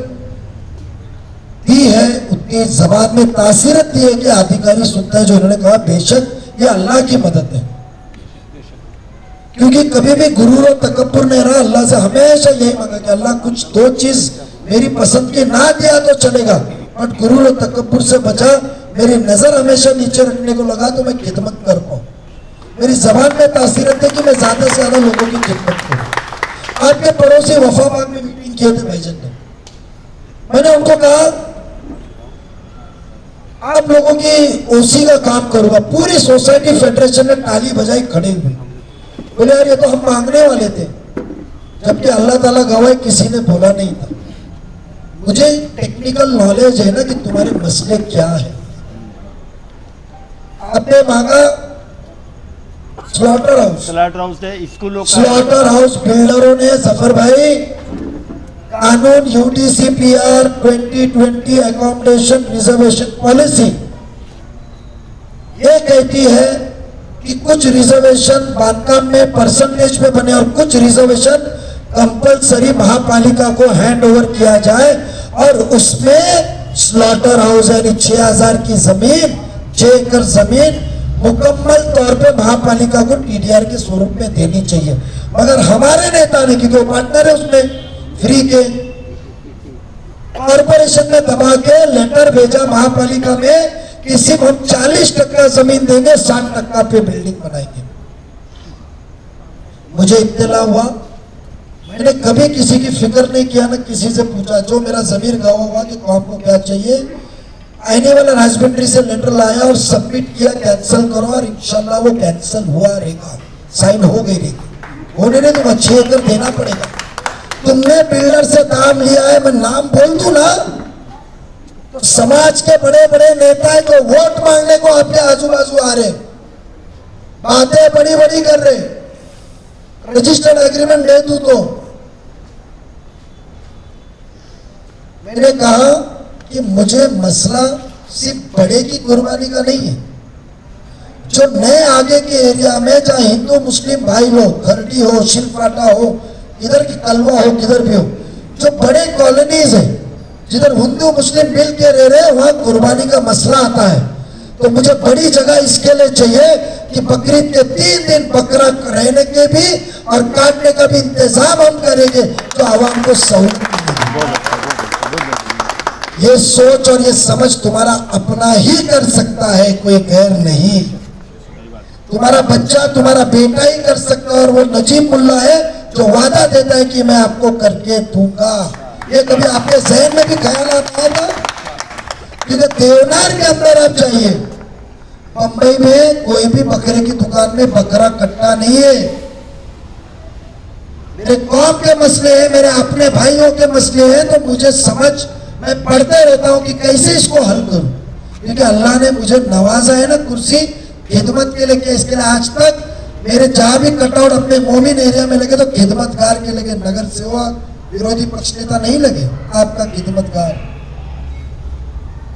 दी है, उतनी जबान में तासीरत दी है कि अधिकारी सुनता है जो उन्होंने कहा, बेशक ये अल्लाह की मदद है। क्योंकि कभी भी गुरूर और तकब्बुर नहीं रहा, अल्लाह से हमेशा यही मांगा कि अल्लाह कुछ 2 चीज मेरी पसंद की ना दिया तो चलेगा, बट गुरूर और तकब्बुर से बचा, मेरी नजर हमेशा नीचे रखने को लगा तो मैं खिदमत कर पाऊं। मेरी जबान में तासीरत है कि मैं ज्यादा से ज्यादा लोगों की खिदमत करूं। आपके पड़ोसी वफाबाद में मीटिंग किए थे भाईजान ने, मैंने उनको कहा आप लोगों की ओसी का काम करूंगा। पूरी सोसाइटी फेडरेशन ने ताली बजाई, खड़े हुए, बोले यार ये तो हम मांगने वाले थे, जबकि अल्लाह ताला गवाह किसी ने बोला नहीं था। मुझे टेक्निकल नॉलेज है ना कि तुम्हारे मसले क्या है। आपने मांगा स्लॉटर हाउस है, स्कूलों का स्लॉटर हाउस बिल्डरों ने, जफर भाई, कानून UDCPR 2020 अकोमोडेशन रिजर्वेशन पॉलिसी ये कहती है कि कुछ रिजर्वेशन बांधकाम में परसेंटेज पे बने और कुछ रिजर्वेशन कंपलसरी महापालिका को हैंड ओवर किया जाए और उसमें स्लॉटर हाउस यानी 6000 की जमीन 6 एकड़ जमीन मुकम्मल तौर पे महापालिका को टीडीआर के स्वरूप में देनी चाहिए। मगर हमारे नेता ने, क्योंकि पार्टनर है उसमें फ्री के, कॉर्पोरेशन में दबा के लेटर भेजा महापालिका में कि सिर्फ हम 40% जमीन देंगे, 60% पे बिल्डिंग बनाएंगे। मुझे इत्तला हुआ, मैंने कभी किसी की फिक्र नहीं किया, ना किसी से पूछा। जो मेरा जमीर गवा हुआ कि कौन को क्या चाहिए, आने वाला राजमंड्री से लेटर लाया और सबमिट किया, कैंसिल करो, और इंशाल्लाह वो कैंसिल हुआ रहेगा, साइन हो गई रहेगी। होने ने तो 6 एकड़ देना पड़ेगा। तुमने बिल्डर से दाम लिया है, मैं नाम बोल दूं ना, तो समाज के बड़े बड़े नेता को वोट मांगने को आपके आजू बाजू आ रहे, बातें बड़ी बड़ी कर रहे, रजिस्टर्ड एग्रीमेंट दे दूं तो। मैंने कहा कि मुझे मसला सिर्फ बड़े की कुर्बानी का नहीं है, जो नए आगे के एरिया में जहाँ हिंदू मुस्लिम भाई लोग, खरडी हो, शिलफाटा हो, इधर की कलवा हो, किधर भी हो, जो बड़े कॉलोनीज है जिधर हिंदू मुस्लिम मिल के रह रहे, वहां कुर्बानी का मसला आता है। तो मुझे बड़ी जगह इसके लिए चाहिए कि बकरीद के 3 दिन बकरा रहने के भी और काटने का भी इंतजाम हम करेंगे, तो आवाम को सहूलियत मिलेगी। ये सोच और ये समझ तुम्हारा अपना ही कर सकता है, कोई गैर नहीं। तुम्हारा बच्चा, तुम्हारा बेटा ही कर सकता है, और वो नजीब मुल्ला है जो वादा देता है कि मैं आपको करके दूंगा। ये कभी आपके जहन में भी ख्याल आता था? क्योंकि देवनार के अंदर आप जाइए, बंबई में कोई भी बकरे की दुकान में बकरा कट्टा नहीं है। मेरे कौम के मसले हैं, मेरे अपने भाइयों के मसले हैं, तो मुझे समझ, मैं पढ़ते रहता हूं कि कैसे इसको हल करूं। क्योंकि अल्लाह ने मुझे नवाजा है ना कुर्सी खिदमत के लिए। इसके लिए आज तक मेरे जहां भी कटआउट अपने मोमिन एरिया में लगे तो खिदमतगार के लगे, नगर सेवक, विरोधी पक्ष नेता नहीं लगे, आपका खिदमतगार।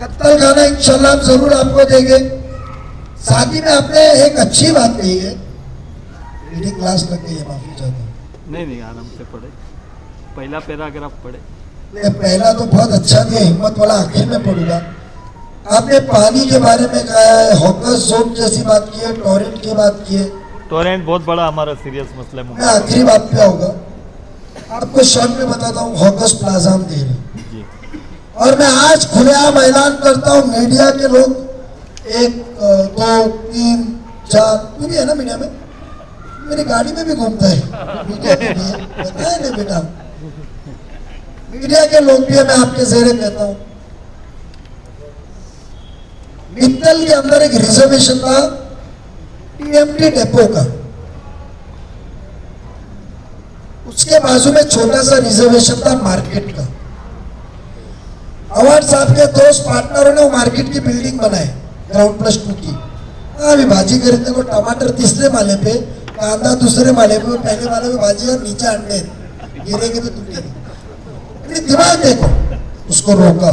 कत्तल खाना इंशाल्लाह हम जरूर आपको देंगे। साथ ही में आपने एक अच्छी बात कही है, रीडिंग क्लास लग गई है, माफी चाहता हूँ। नहीं आराम से पढ़े, पहला पैराग्राफ पढ़े। पहला तो बहुत अच्छा दिया, हिम्मत वाला आखिर में पढ़ूंगा। आपने पानी के बारे में कहा है, हॉकर्स जोन जैसी बात की है, टोरेंट की बात की है। टोरेंट बहुत बड़ा हमारा सीरियस मसला है। मैं आखिरी बात पे आऊंगा, आपको शॉर्ट में बताता हूँ। हॉकर्स प्लाजा हम दे रहे, और मैं आज खुलेआम ऐलान करता हूँ, मीडिया के लोग 1 2 3 4, तू भी है ना मीडिया में, मेरी गाड़ी में भी घूमता है, पता है ना बेटा, मीडिया के लोग भी है, मैं आपके ज़ेरे कहता हूं, मित्तल के अंदर एक रिजर्वेशन था टीएमटी डेपो का, उसके बाजू में छोटा सा रिजर्वेशन था मार्केट का। अवार्ड साहब के दोस्त पार्टनरों ने वो मार्केट की बिल्डिंग बनाई ग्राउंड +2 की। अभी भाजी खरीदने को टमाटर तीसरे माले पे, कांदा दूसरे माले पे, पहले माले पे भाजी और नीचे अंडे, गिरेगी तो टूटेगी। दिमाग देखो, उसको रोका।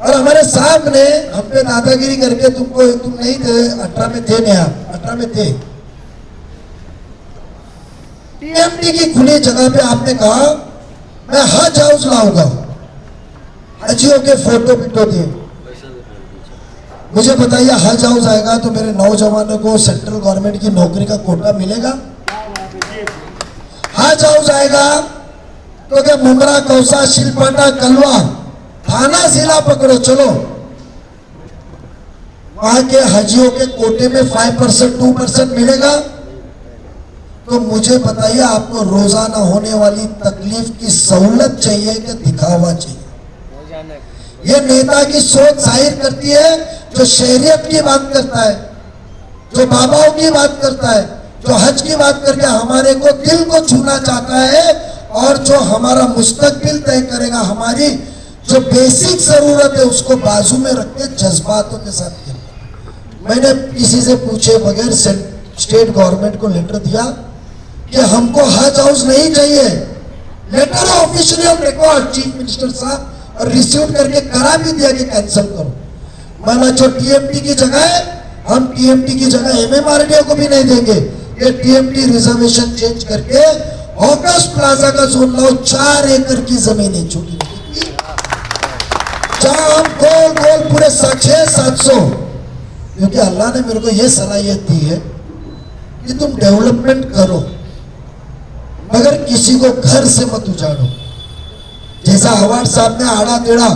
और हमारे साहब ने हम पे दादागिरी करके, तुम नहीं थे 18 में थे, नहीं आप 18 में थे, टीएमटी की खुली जगह पे आपने कहा मैं हज हाउस लाऊंगा, हजियों के फोटो पिटो दिए। मुझे बताइए, हज हाउस आएगा तो मेरे नौजवानों को सेंट्रल गवर्नमेंट की नौकरी का कोटा मिलेगा? हज हाउस आएगा तो क्या मुमरा, कौसा, शिलपाटा, कलवा, थाना जिला पकड़ो, चलो वहां के हजियों के कोटे में 5% 2% मिलेगा? तो मुझे बताइए, आपको रोजाना होने वाली तकलीफ की सहूलत चाहिए कि दिखावा चाहिए? ये नेता की सोच जाहिर करती है, जो शहरियत की बात करता है, जो बाबाओं की बात करता है, जो हज की बात करके हमारे को दिल को छूना चाहता है, और जो हमारा मुस्तकबिल तय करेगा, हमारी जो बेसिक जरूरत है उसको बाजू में रख के जज्बातों के साथ खेलना। मैंने किसी से पूछे बगैर स्टेट गवर्नमेंट को लेटर दिया कि हमको हज हाउस नहीं चाहिए, letter officially on record chief minister साहब, और रिसीव करके करा भी दिया कि कैंसिल करो। माना जो टीएमटी की जगह हम टीएमटी की जगह एमएमआरडीए को भी नहीं देंगे। ये टीएमटी रिजर्वेशन चेंज करके ऑगस्ट प्लाजा का जोन लाओ, 4 एकड़ की जमीनें छोटी जहां हम गोल गोल पूरे 600-700, क्योंकि अल्लाह ने मेरे को ये सलाहियत दी है कि तुम डेवलपमेंट करो मगर किसी को घर से मत उजाड़ो। जैसा अवार्ड साहब ने आड़ा टेढ़ा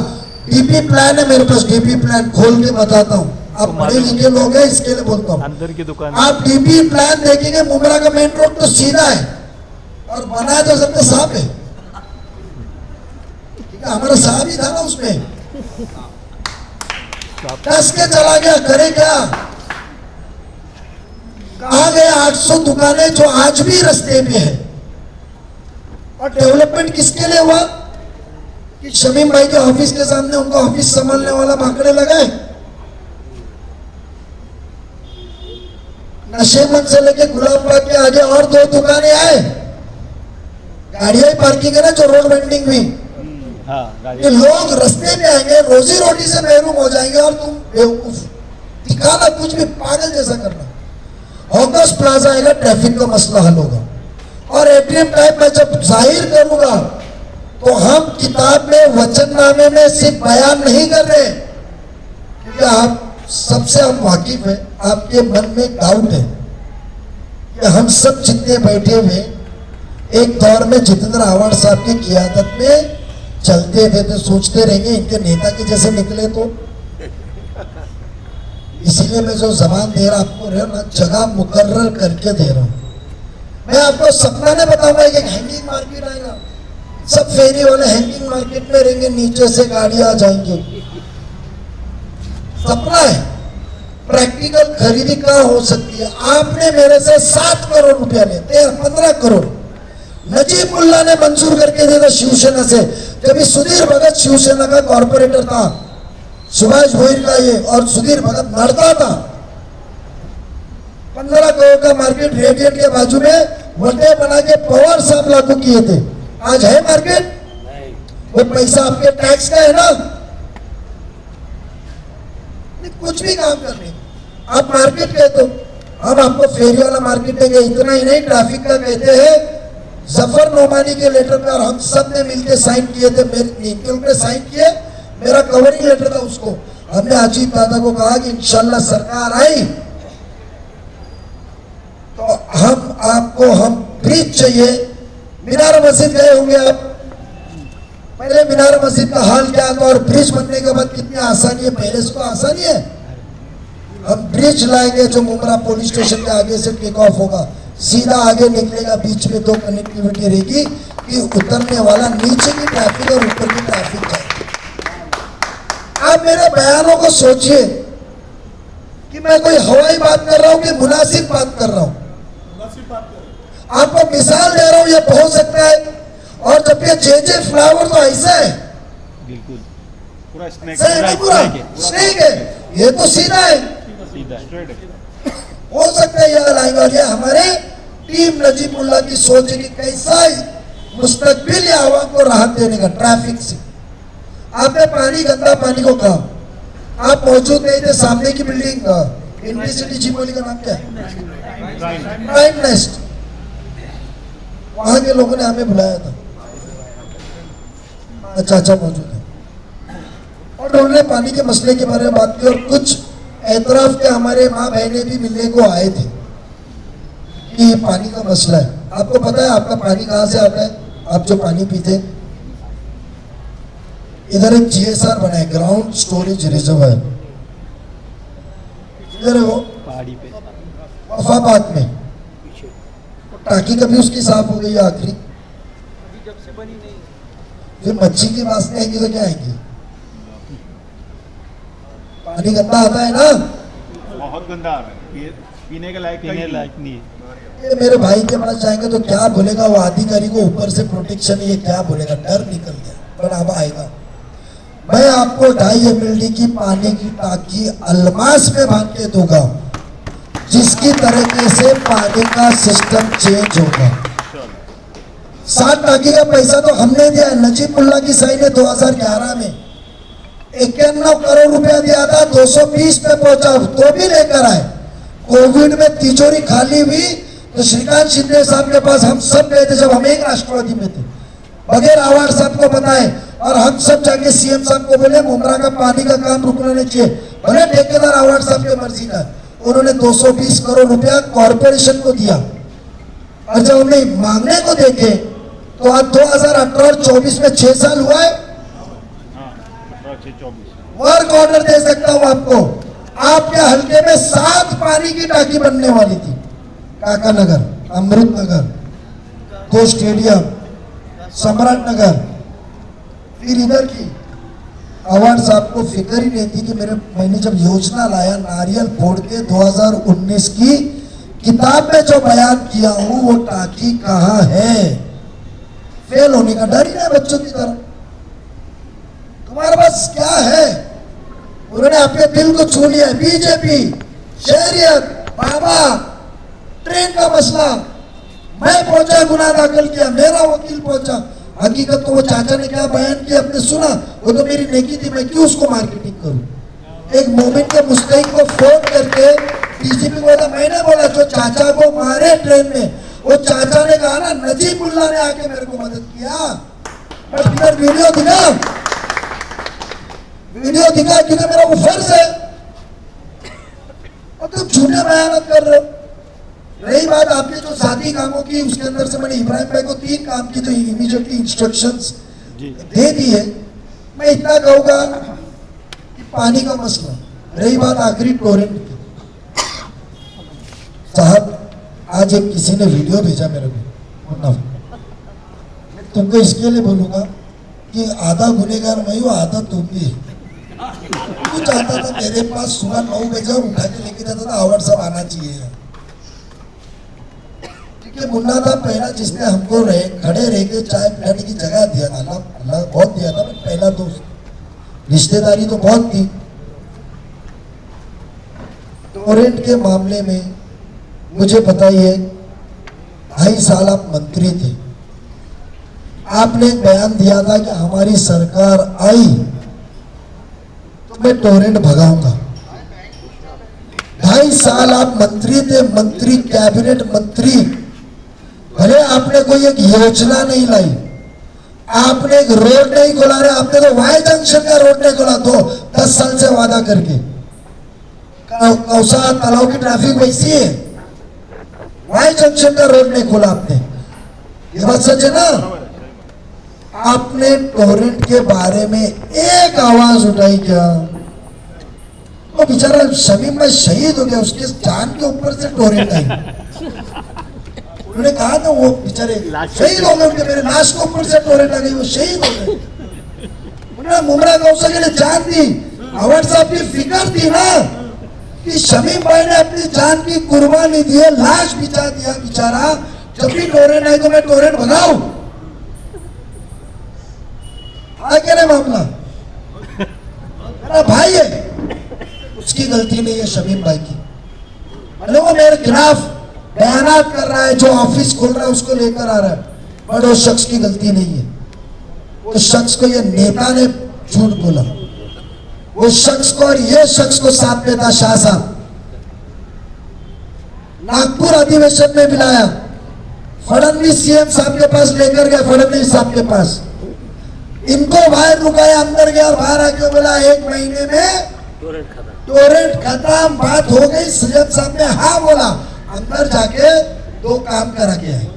डीपी प्लान है, मेरे पास डीपी प्लान खोल के बताता हूँ, आप पढ़े लिखे लोग हैं इसके लिए बोलता हूँ। अंदर की दुकान आप डीपी प्लान देखेंगे, मुमरा का मेन रोड तो सीधा है और बनाया तो सबने साहब है, ठीक है, हमारा साहब ही था ना उसमें, कस के चला गया, करे क्या, कहा गए 800 दुकानें जो आज भी रास्ते पे है। और डेवलपमेंट किसके लिए हुआ कि शमीम भाई के ऑफिस के सामने उनका ऑफिस संभालने वाला भाकड़े लगाए, नशेमंद से लेके गुलामबाग के आगे और 2 दुकानें आए, गाड़ियां ही पार्किंग है ना, जो रोड वेंडिंग भी, ये लोग रास्ते में आएंगे, रोजी रोटी से महरूम हो जाएंगे और तुम बेवकूफ दिखाना कुछ भी पागल जैसा करना। ऑगस्ट प्लाजा आएगा, ट्रैफिक का मसला हल होगा। और एटीएम टाइप में जब जाहिर करूंगा तो हम किताब में वचननामे में सिर्फ बयान नहीं कर रहे, क्योंकि आप सबसे हम वाकिफ है, आपके मन में डाउट है कि हम सब जितने बैठे हुए एक दौर में जितेंद्र आव्हाड साहब की क़ियादत में चलते थे, तो सोचते रहेंगे इनके नेता के जैसे निकले तो। इसीलिए मैं जो जबान दे रहा आपको रहा ना, जगह मुकर्रर करके दे रहा हूं। मैं आपको सपना नहीं बताऊंगा कि हैंगिंग मार्केट आएगा, सब फेरी वाले हैंगिंग मार्केट में रहेंगे, नीचे से गाड़ियां आ जाएंगे, सपना है। प्रैक्टिकल खरीदी कहाँ हो सकती है? आपने मेरे से 7 करोड़ रुपया ले, 15 करोड़ नजीबुल्ला ने मंजूर करके दिया था शिवसेना से, जब सुधीर भगत शिवसेना का कॉर्पोरेटर था, सुभाष भोईर का ये, और सुधीर भगत लड़ता था। 15 करोड़ का मार्केट रेडियंट के बाजू में वटे बना के पवार साहब लागू किए थे। आज है मार्केट? वो पैसा आपके टैक्स का है ना, कुछ भी काम करने आप मार्केट कहते हो, हम आपको फेरी वाला मार्केट देंगे। इतना ही नहीं, ट्रैफिक का कहते हैं जफर नोमानी के लेटर पे, और हम सब ने मिलकर साइन किए थे, मेरे साइन किए, मेरा कवरिंग लेटर था उसको। हमने अजीत दादा को कहा कि इंशाल्लाह सरकार आई तो हम आपको हम ब्रिज चाहिए। मीनार मस्जिद गए होंगे आप, पहले मीनार मस्जिद का हाल क्या था और ब्रिज बनने के बाद कितनी आसानी है, पहले से तो आसानी है। हम ब्रिज लाएंगे जो मुमरा पुलिस स्टेशन के आगे से टेक ऑफ होगा, सीधा आगे निकलेगा, बीच में 2 कनेक्टिविटी रहेगी कि उतरने वाला नीचे की ट्रैफिक और ऊपर की ट्रैफिक जाएगी। आप मेरे बयानों को सोचिए कि मैं कोई हवाई बात कर रहा हूं कि मुनासिब बात कर रहा हूं। आपको मिसाल दे रहा हूं, ये पहुंच सकता है। और जब ये जे फ्लावर तो ऐसा है, बिल्कुल पूरा स्नैक स्नेक है, ये तो सीधा है, सीधा स्ट्रेट है। हो सकता है ये लाएंगे। और ये हमारे टीम नजीबुल्ला की सोच है कि कैसा मुस्तकबिल या आवाम को राहत देने का ट्रैफिक से। आपने पानी, गंदा पानी को कहा, आप मौजूद नहीं थे, सामने की बिल्डिंग इंडस्ट्री जीपोली का नाम क्या है, प्राइम नेस्ट, वहां के लोगों ने हमें बुलाया था, चाचा मौजूद है, और उन्होंने पानी के मसले के बारे में बात की। और कुछ एतराफ के हमारे माँ बहने भी मिलने को आए थे कि ये पानी का मसला है। आपको पता है आपका पानी कहाँ से आता है? आप जो पानी पीते, इधर एक GSR बना है, ग्राउंड स्टोरेज रिजर्वायर, इधर है वो पहाड़ी पे वफाबाद में। टाकी कभी उसकी साफ हो गई आखिरी, फिर मच्छी की वासने आएंगी तो क्या आएंगी? पानी गंदा आता है ना, बहुत गंदा आ रहा है, पीने के लायक नहीं है। ये मेरे भाई के पास जाएंगे तो क्या बोलेगा वो अधिकारी को, ऊपर से प्रोटेक्शन, ये क्या बोलेगा, डर निकल गया, पर अब आएगा। मैं आपको 2.5 MLD की पानी की टाकी अलमास में बांध के दूंगा, जिसकी तरीके से पानी का सिस्टम चेंज होगा। 7 टाकी का पैसा तो हमने दिया, नजीबुल्ला की साइन है 2011 में 91 करोड़ रुपया दिया था, 220 पे पहुंचा, तो भी लेकर आए। कोविड में तिजोरी खाली हुई तो श्रीकांत शिंदे साहब के पास हम सब गए थे, जब हम एक राष्ट्रवादी में थे, बगैर आवाज साहब को बताए, और हम सब जाके सीएम साहब को बोले मुमरा का पानी का काम रुकना नहीं चाहिए, भले ठेकेदार आवाज साहब की मर्जी का। उन्होंने 220 करोड़ रुपया कॉर्पोरेशन को दिया, और जब हमने मांगने को देखे तो आज 2018 और 24 में 6 साल हुआ है। वर्क ऑर्डर दे सकता हूं आपको, आपके हल्के में 7 पानी की टाकी बनने वाली थी, काका नगर, अमृत नगर, 2 स्टेडियम, सम्राट नगर। फिर इधर की अवार्ड साहब को फिक्र ही नहीं थी कि मैंने जब योजना लाया नारियल फोड़ के 2019 की किताब में जो बयान किया हूं वो टाकी कहां है। फेल होने का डर ही नहीं बच्चों की तरह। तुम्हारे पास क्या है? उन्होंने अपने दिल को छू लिया। बीजेपी, शहरियत, बाबा, ट्रेन का मसला, मैं पहुंचा, गुनाह दाखिल किया, मेरा वकील पहुंचा। हकीकत तो वो चाचा ने क्या बयान किया आपने सुना, वो तो मेरी नेकी थी, मैं क्यों उसको मार्केटिंग करूं। एक मोमिन के मुस्तैक को फोन करके डीजीपी को बोला, मैंने बोला जो चाचा को मारे ट्रेन में, वो चाचा ने कहा ना नजीबुल्लाह ने आके मेरे को मदद किया। बट वीडियो दिखा क्योंकि मेरा वो फर्ज है, और तुम झूठे बयान कर रहे हो। रही बात आपने जो जाती कामों की, उसके अंदर से मैंने इब्राहिम भाई को 3 काम की तो इमीडिएटली इंस्ट्रक्शंस दे दी है। मैं इतना कहूंगा कि पानी का मसला, रही बात आखिरी टोरेंट की, साहब आज एक किसी ने वीडियो भेजा मेरे को, मैं तुमको इसके लिए बोलूंगा कि आधा गुनेगार मैं हूँ, आधा तुम भी। तू चाहता था मेरे पास सुबह 9 बजे उठा के लेके जाता था, आवाज सब आना चाहिए। कि मुन्ना था पहला जिसने हमको खड़े रह के चाय पिलाने की जगह दिया था। अल्लाह बहुत दिया था, पहला दोस्त, रिश्तेदारी तो बहुत थी। टोरेंट के मामले में मुझे बताइए, 2.5 साल आप मंत्री थे, आपने एक बयान दिया था कि हमारी सरकार आई तो मैं टोरेंट भगाऊंगा। 2.5 साल आप मंत्री थे, मंत्री, कैबिनेट मंत्री, भले आपने कोई एक योजना नहीं लाई, आपने एक रोड नहीं खोला रहे, आपने तो वाई जंक्शन का रोड नहीं खोला, 10 साल से वादा करके। कौसा तालाब की ट्रैफिक वैसी है, वाई जंक्शन का रोड नहीं खोला आपने, ये बात सच है ना। आपने टोरेंट के बारे में एक आवाज उठाई क्या? वो बेचारा शमीम भाई शहीद हो गया, उसके जान के ऊपर से टोरेंट आई। उन्होंने कहा था वो बेचारे शहीद हो गए, उनके मेरे लाश के ऊपर से टोरेंट आ गई, वो शहीद हो गए। उन्होंने मुमरा गौसा के लिए जान दी। अवार्ड साहब की फिक्र थी ना कि शमीम भाई ने अपनी जान की कुर्बानी दी है, लाश बिछा दिया बेचारा, जब भी टोरेंट आई तो मैं टोरेंट भगाऊं। आगे नहीं मामला, मेरा भाई है, उसकी गलती नहीं है शमीम भाई की। मतलब वो मेरे खिलाफ बयानात कर रहा है, जो ऑफिस खोल रहा है उसको लेकर आ रहा है, बट वो शख्स की गलती नहीं है। वो शख्स को, ये नेता ने झूठ बोला, वो शख्स को और ये शख्स को साथ में था। शाह साहब नागपुर अधिवेशन में मिलाया, फडणवीस सीएम साहब के पास लेकर गए, फडणवीस साहब के पास, इनको बाहर रुकाया, अंदर गया और बाहर आके बोला 1 महीने में टोरेंट खत्म, बात हो गई। सीएम साहब ने हाँ बोला, अंदर जाके 2 काम करा के आए।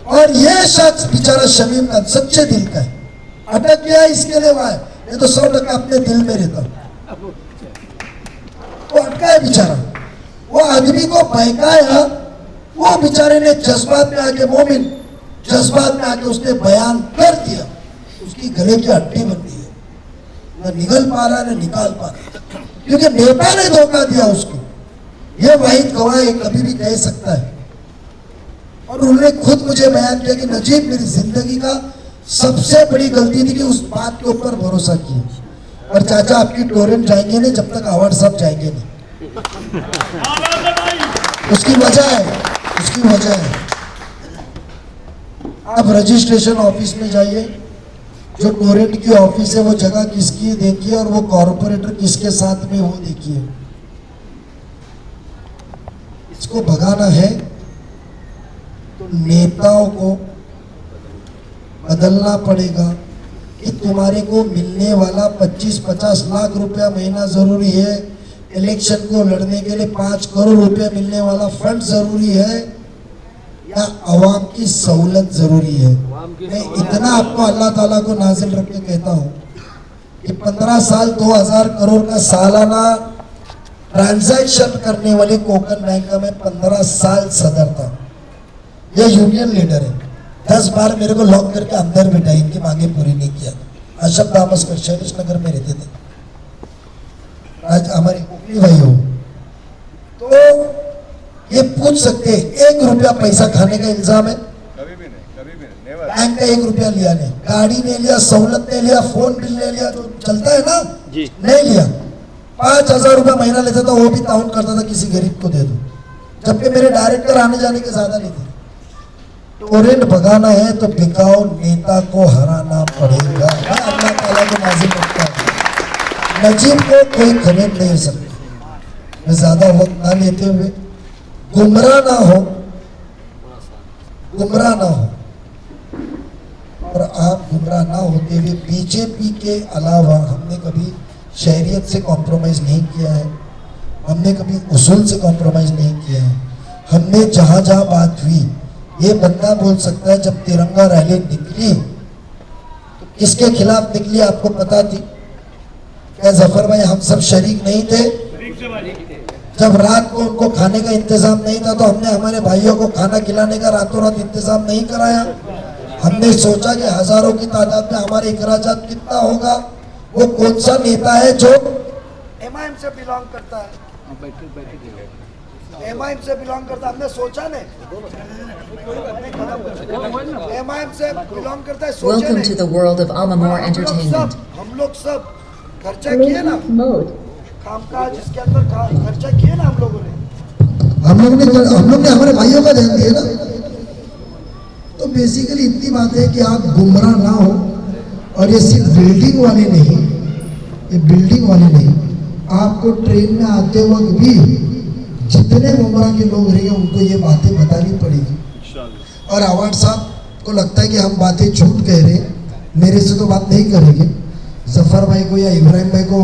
और ये शख्स बेचारा शमीम का सच्चे दिल का है, अटक गया इसके लिए हुआ है, ये तो 100% अपने दिल में रहता, वो अटका है बेचारा। वो आदमी को बहकाया, वो बेचारे ने जज्बात में आके, मोमिन जज्बात में आके उसने बयान कर दिया, उसकी गले की हड्डी बन गई है, न निकल पा रहा न निकाल पा रहा, क्योंकि नेता ने धोखा दिया उसको। ये वाहिद गवाह कभी भी कह सकता है। और उन्होंने खुद मुझे बयान किया कि नजीब, मेरी जिंदगी का सबसे बड़ी गलती थी कि उस बात के ऊपर भरोसा किया। और चाचा आपकी टोरेंट जाएंगे नहीं जब तक अवार्ड साहब जाएंगे नहीं। उसकी वजह है, आप रजिस्ट्रेशन ऑफिस में जाइए, जो टोरेंट की ऑफिस है वो जगह किसकी है देखिए, और वो कॉर्पोरेटर किसके साथ में वो देखिए। इसको भगाना है तो नेताओं को बदलना पड़ेगा कि तुम्हारे को मिलने वाला 25-50 लाख रुपया महीना जरूरी है, इलेक्शन को लड़ने के लिए 5 करोड़ रुपया मिलने वाला फंड जरूरी है, या अवाम की सहूलत जरूरी है। मैं इतना आपको अल्लाह ताला को नाजिल रख के कहता हूँ कि 15 साल 2000 करोड़ का सालाना ट्रांजैक्शन करने वाली कोकन बैंक में 15 साल सदर था। यह यूनियन लीडर है, 10 बार मेरे को लॉक करके अंदर बिठाई, इनकी मांगे पूरी नहीं किया। अशब दामस्कर शैलेश नगर में रहते थे, आज हमारे कोकनी भाई हो तो ये पूछ सकते हैं 1 रुपया पैसा खाने का इल्जाम है? कभी भी नहीं, नेवर। बैंक का 1 रुपया लिया नहीं, गाड़ी नहीं लिया, सहूलत नहीं लिया, फोन बिल नहीं लिया, जो चलता है ना जी। नहीं लिया। 5000 रुपया महीना लेता था, वो भी ताउन करता था किसी गरीब को दे दो, जबकि मेरे डायरेक्टर आने जाने के ज्यादा नहीं थे। टोरेंट भगाना है तो बिकाऊ नेता को हराना पड़ेगा। मैं अल्लाह ताला को नाज़िल रखता हूं, नजीब को कोई खरीद नहीं सकता। मैं ज्यादा वक्त ना लेते हुए, गुमराह ना हो, और आप गुमराह ना होते हुए, बीजेपी के अलावा हमने कभी शहरियत से कॉम्प्रोमाइज नहीं किया है, हमने कभी उसूल से कॉम्प्रोमाइज नहीं किया है। हमने जहां जहां बात हुई, ये बंदा बोल सकता है जब तिरंगा रैली निकली तो किसके खिलाफ निकली आपको पता थी क्या? जफर भाई हम सब शरीक नहीं थे? जब रात को उनको खाने का इंतजाम नहीं था तो हमने हमारे भाइयों को खाना खिलाने का रातों रात इंतजाम नहीं कराया? हमने सोचा कि हजारों की तादाद में हमारे अखराजात कितना होगा? वो कौन सा नेता है जो एमआईएम से बिलोंग करता है? एमआईएम से बिलोंग करता, हमने सोचा नहीं। एमआईएम से बिलोंग करता है, सोचे Welcome नहीं। to the world of Amamore Entertainment. हम लोग सब खर्चा किए ना, कामकाज इसके अंदर खर्चा किए ना हम लोगों ने। हम लोग ने हमारे भाइयों का ध्यान दिया ना। तो बेसिकली इतनी बात है कि आप गुमराह ना हो, और ये सिर्फ बिल्डिंग वाले नहीं, ये बिल्डिंग वाले नहीं, आपको ट्रेन में आते वक्त भी जितने गुमराह के लोग रहेंगे उनको ये बातें बतानी पड़ेगी। और अवार्ड साहब को लगता है कि हम बातें झूठ कह रहे हैं, मेरे से तो बात नहीं करेंगे, जफर भाई को या इब्राहिम भाई को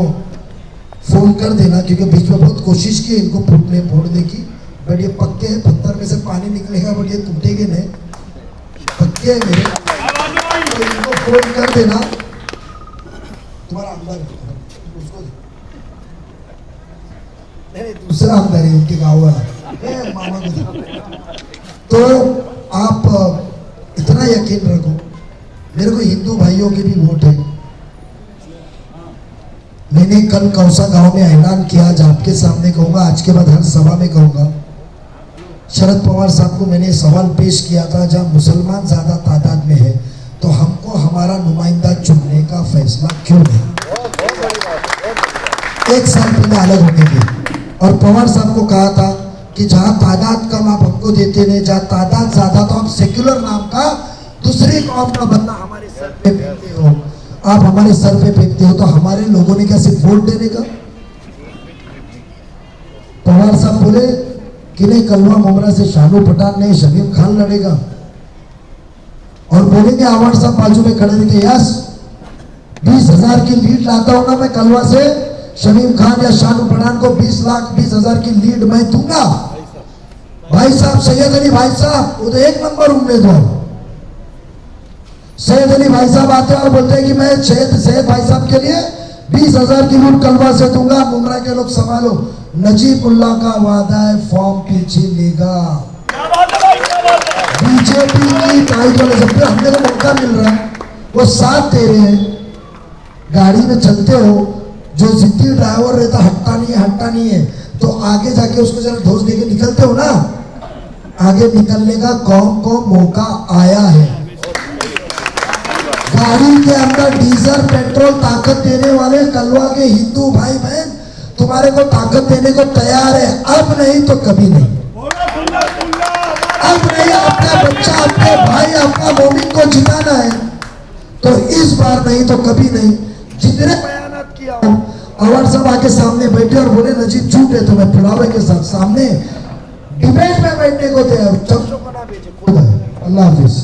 फोन कर देना, क्योंकि बीच में बहुत कोशिश की इनको फोड़ने की, बट ये पक्के हैं, पत्थर में से पानी निकलेगा बट ये टूटेंगे नहीं, पक्के है मेरे। तो इनको फोन कर देना, तुम्हारा आमदार उसको नहीं, दूसरा आमदार है उनके गाँव वाला मामा को। तो आप इतना यकीन रखो, मेरे को हिंदू भाइयों के भी वोट है। मैंने कल कौसा गांव में ऐलान किया, आज आपके सामने कहूंगा, आज के बाद हर सभा में कहूंगा। शरद पवार साहब को मैंने सवाल पेश किया था, जहां मुसलमान ज्यादा तादाद में है तो हमको हमारा नुमाइंदा चुनने का फैसला क्यों नहीं? 1 साल पहले अलग होने के, और पवार साहब को कहा था कि जहां तादाद कम आप हमको देते नहीं, जहां तादाद ज्यादा तो आप सेक्युलर नाम का दूसरे कौम का बंदा हमारे सर पे फेंकते हो, आप हमारे सर पे फेंकते हो, तो हमारे लोगों ने क्या सिर्फ वोट देने का? पवार साहब बोले कि नहीं, कलवा मुमरा से शानू पठान नहीं शमीम खान लड़ेगा, और बोलेंगे अवार्ड साहब बाजू में खड़े रहे, यस 20,000 की लीड लाता हूं ना मैं कलवा से, शमीम खान या शानू पठान को 20,20,000 की लीड मैं दूंगा। भाई साहब सैयद अली भाई साहब वो तो 1 नंबर उम्मीदवार, सैयद अली भाई साहब आते हैं और बोलते हैं कि मैं सैयद भाई साहब के लिए 20,000 की लीड कलवा से दूंगा। मुमरा के लोग संभालो, नजीबुल्लाह का वादा है फॉर्म पीछे लेगा। बीजेपी की तारीख वाले जब हमने को मौका मिल रहा है वो साथ दे रहे हैं, गाड़ी में चलते हो, जो जिद्दी ड्राइवर रहता हटता नहीं है, तो आगे जाके उसको जरा ढोस देके निकलते हो ना, आगे निकलने का कौम को मौका आया है। गाड़ी के अंदर डीजल पेट्रोल ताकत देने वाले कलवा के हिंदू भाई बहन तुम्हारे को ताकत देने को तैयार है, अब नहीं तो कभी नहीं। अब नहीं, अपना बच्चा, अपने भाई, अपना मोमिन को जिताना है तो इस बार नहीं तो कभी नहीं, जितने बयानात किया हो, अवार्ड साहब आके सामने बैठे और बोले नजीब झूठ है, तुम्हें फुलावे के साथ सामने डिबेट में बैठने को तैयार, चमचों को ना बेचे खुद है। अल्लाह हाफिज।